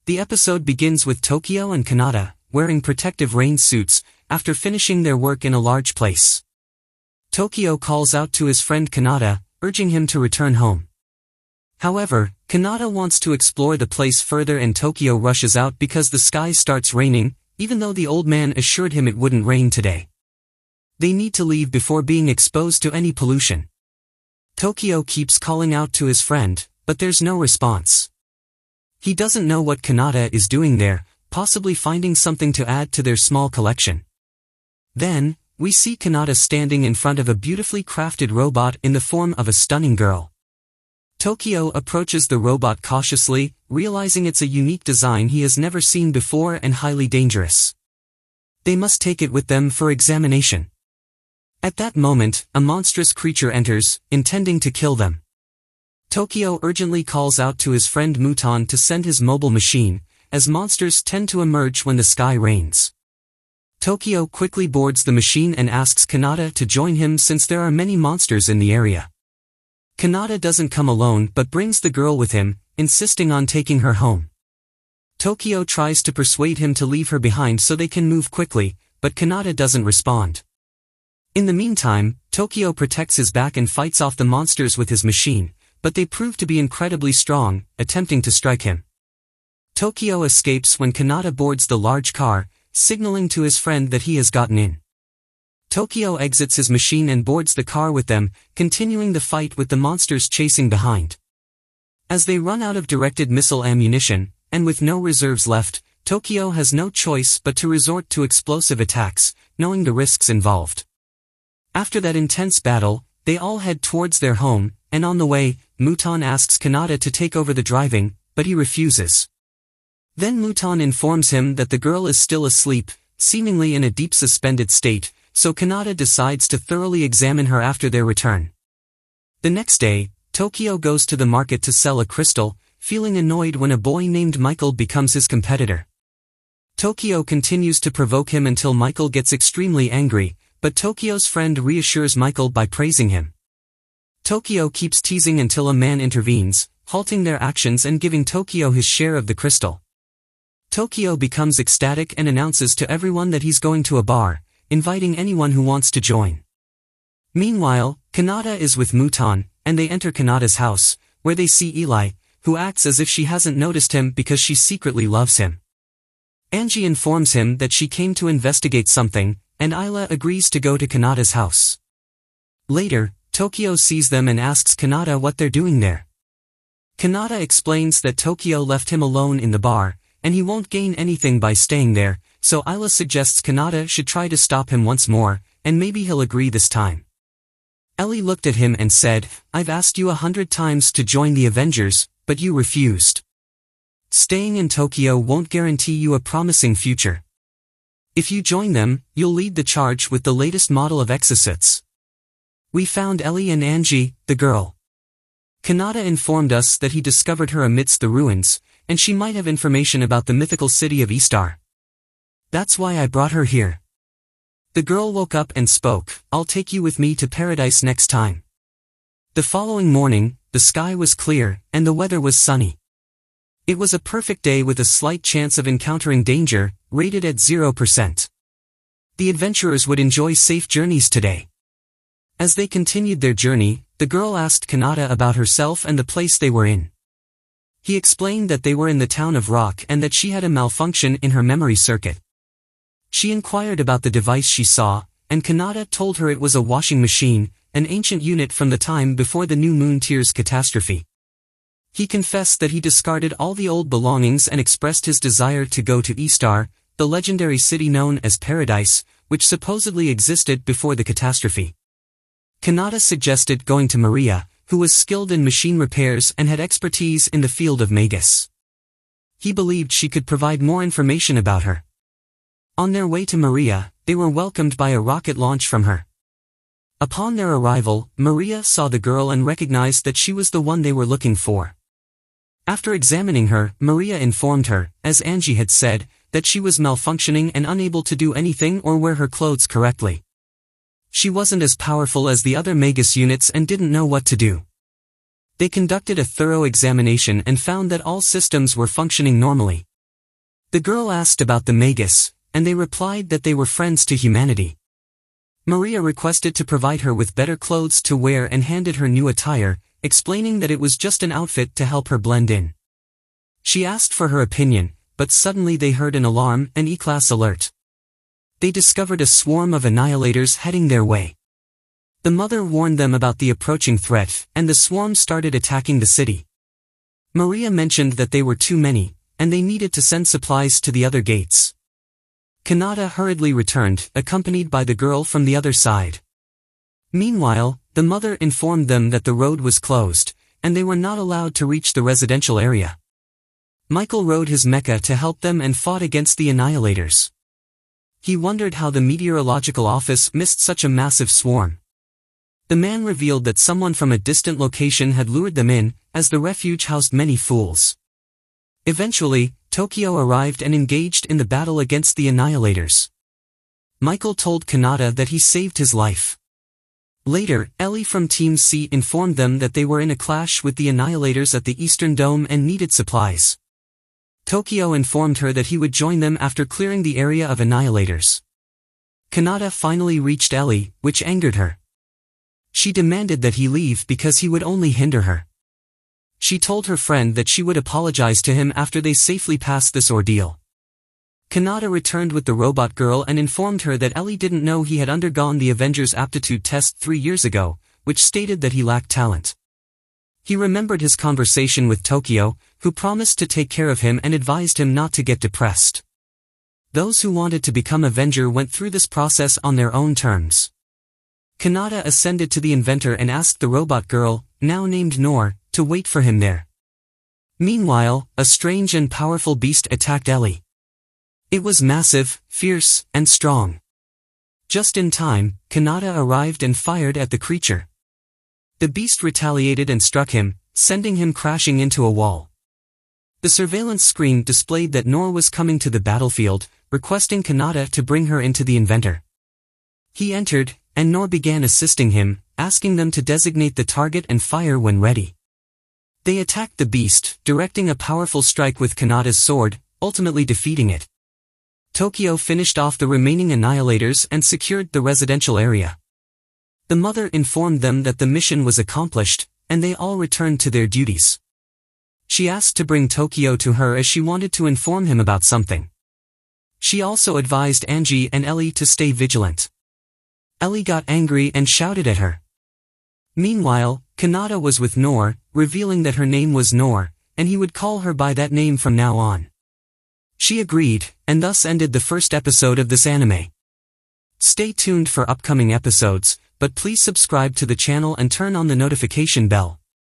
The episode begins with Tokyo and Kanata, wearing protective rain suits, after finishing their work in a large place. Tokyo calls out to his friend Kanata, urging him to return home. However, Kanata wants to explore the place further and Tokyo rushes out because the sky starts raining, even though the old man assured him it wouldn't rain today. They need to leave before being exposed to any pollution. Tokyo keeps calling out to his friend, but there's no response. He doesn't know what Kanata is doing there, possibly finding something to add to their small collection. Then, we see Kanata standing in front of a beautifully crafted robot in the form of a stunning girl. Tokyo approaches the robot cautiously, realizing it's a unique design he has never seen before and highly dangerous. They must take it with them for examination. At that moment, a monstrous creature enters, intending to kill them. Tokyo urgently calls out to his friend Muton to send his mobile machine, as monsters tend to emerge when the sky rains. Tokyo quickly boards the machine and asks Kanata to join him since there are many monsters in the area. Kanata doesn't come alone but brings the girl with him, insisting on taking her home. Tokyo tries to persuade him to leave her behind so they can move quickly, but Kanata doesn't respond. In the meantime, Tokyo protects his back and fights off the monsters with his machine, but they prove to be incredibly strong, attempting to strike him. Tokyo escapes when Kanata boards the large car, signaling to his friend that he has gotten in. Tokyo exits his machine and boards the car with them, continuing the fight with the monsters chasing behind. As they run out of directed missile ammunition, and with no reserves left, Tokyo has no choice but to resort to explosive attacks, knowing the risks involved. After that intense battle, they all head towards their home, and on the way, Muton asks Kanata to take over the driving, but he refuses. Then Muton informs him that the girl is still asleep, seemingly in a deep suspended state, so Kanata decides to thoroughly examine her after their return. The next day, Tokyo goes to the market to sell a crystal, feeling annoyed when a boy named Michael becomes his competitor. Tokyo continues to provoke him until Michael gets extremely angry, but Tokyo's friend reassures Michael by praising him. Tokyo keeps teasing until a man intervenes, halting their actions and giving Tokyo his share of the crystal. Tokyo becomes ecstatic and announces to everyone that he's going to a bar, inviting anyone who wants to join. Meanwhile, Kanata is with Muton, and they enter Kanata's house, where they see Eli, who acts as if she hasn't noticed him because she secretly loves him. Angie informs him that she came to investigate something, and Isla agrees to go to Kanata's house. Later, Tokyo sees them and asks Kanata what they're doing there. Kanata explains that Tokyo left him alone in the bar, and he won't gain anything by staying there, so Isla suggests Kanata should try to stop him once more, and maybe he'll agree this time. Ellie looked at him and said, "I've asked you 100 times to join the Avengers, but you refused. Staying in Tokyo won't guarantee you a promising future. If you join them, you'll lead the charge with the latest model of exosuits. We found Ellie and Angie, the girl. Kanata informed us that he discovered her amidst the ruins, and she might have information about the mythical city of Istar. That's why I brought her here." The girl woke up and spoke, "I'll take you with me to paradise next time." The following morning, the sky was clear, and the weather was sunny. It was a perfect day with a slight chance of encountering danger, rated at 0%. The adventurers would enjoy safe journeys today. As they continued their journey, the girl asked Kanata about herself and the place they were in. He explained that they were in the town of Rock and that she had a malfunction in her memory circuit. She inquired about the device she saw, and Kanata told her it was a washing machine, an ancient unit from the time before the New Moon Tears catastrophe. He confessed that he discarded all the old belongings and expressed his desire to go to Istar, the legendary city known as Paradise, which supposedly existed before the catastrophe. Kanata suggested going to Maria, who was skilled in machine repairs and had expertise in the field of Magus. He believed she could provide more information about her. On their way to Maria, they were welcomed by a rocket launch from her. Upon their arrival, Maria saw the girl and recognized that she was the one they were looking for. After examining her, Maria informed her, as Angie had said, that she was malfunctioning and unable to do anything or wear her clothes correctly. She wasn't as powerful as the other Magus units and didn't know what to do. They conducted a thorough examination and found that all systems were functioning normally. The girl asked about the Magus, and they replied that they were friends to humanity. Maria requested to provide her with better clothes to wear and handed her new attire, explaining that it was just an outfit to help her blend in. She asked for her opinion, but suddenly they heard an alarm, an E-class alert. They discovered a swarm of annihilators heading their way. The mother warned them about the approaching threat, and the swarm started attacking the city. Maria mentioned that they were too many, and they needed to send supplies to the other gates. Kanata hurriedly returned, accompanied by the girl from the other side. Meanwhile, the mother informed them that the road was closed, and they were not allowed to reach the residential area. Michael rode his mecha to help them and fought against the annihilators. He wondered how the meteorological office missed such a massive swarm. The man revealed that someone from a distant location had lured them in, as the refuge housed many fools. Eventually, Tokyo arrived and engaged in the battle against the annihilators. Michael told Kanata that he saved his life. Later, Ellie from Team C informed them that they were in a clash with the annihilators at the Eastern Dome and needed supplies. Tokyo informed her that he would join them after clearing the area of annihilators. Kanata finally reached Ellie, which angered her. She demanded that he leave because he would only hinder her. She told her friend that she would apologize to him after they safely passed this ordeal. Kanata returned with the robot girl and informed her that Ellie didn't know he had undergone the Avengers aptitude test 3 years ago, which stated that he lacked talent. He remembered his conversation with Tokyo, who promised to take care of him and advised him not to get depressed. Those who wanted to become Avenger went through this process on their own terms. Kanata ascended to the inventor and asked the robot girl, now named Noir, to wait for him there. Meanwhile, a strange and powerful beast attacked Ellie. It was massive, fierce, and strong. Just in time, Kanata arrived and fired at the creature. The beast retaliated and struck him, sending him crashing into a wall. The surveillance screen displayed that Noir was coming to the battlefield, requesting Kanata to bring her into the inventor. He entered, and Noir began assisting him, asking them to designate the target and fire when ready. They attacked the beast, directing a powerful strike with Kanata's sword, ultimately defeating it. Tokyo finished off the remaining annihilators and secured the residential area. The mother informed them that the mission was accomplished, and they all returned to their duties. She asked to bring Tokyo to her as she wanted to inform him about something. She also advised Angie and Ellie to stay vigilant. Ellie got angry and shouted at her. Meanwhile, Kanata was with Noir, revealing that her name was Noir, and he would call her by that name from now on. She agreed, and thus ended the first episode of this anime. Stay tuned for upcoming episodes, but please subscribe to the channel and turn on the notification bell.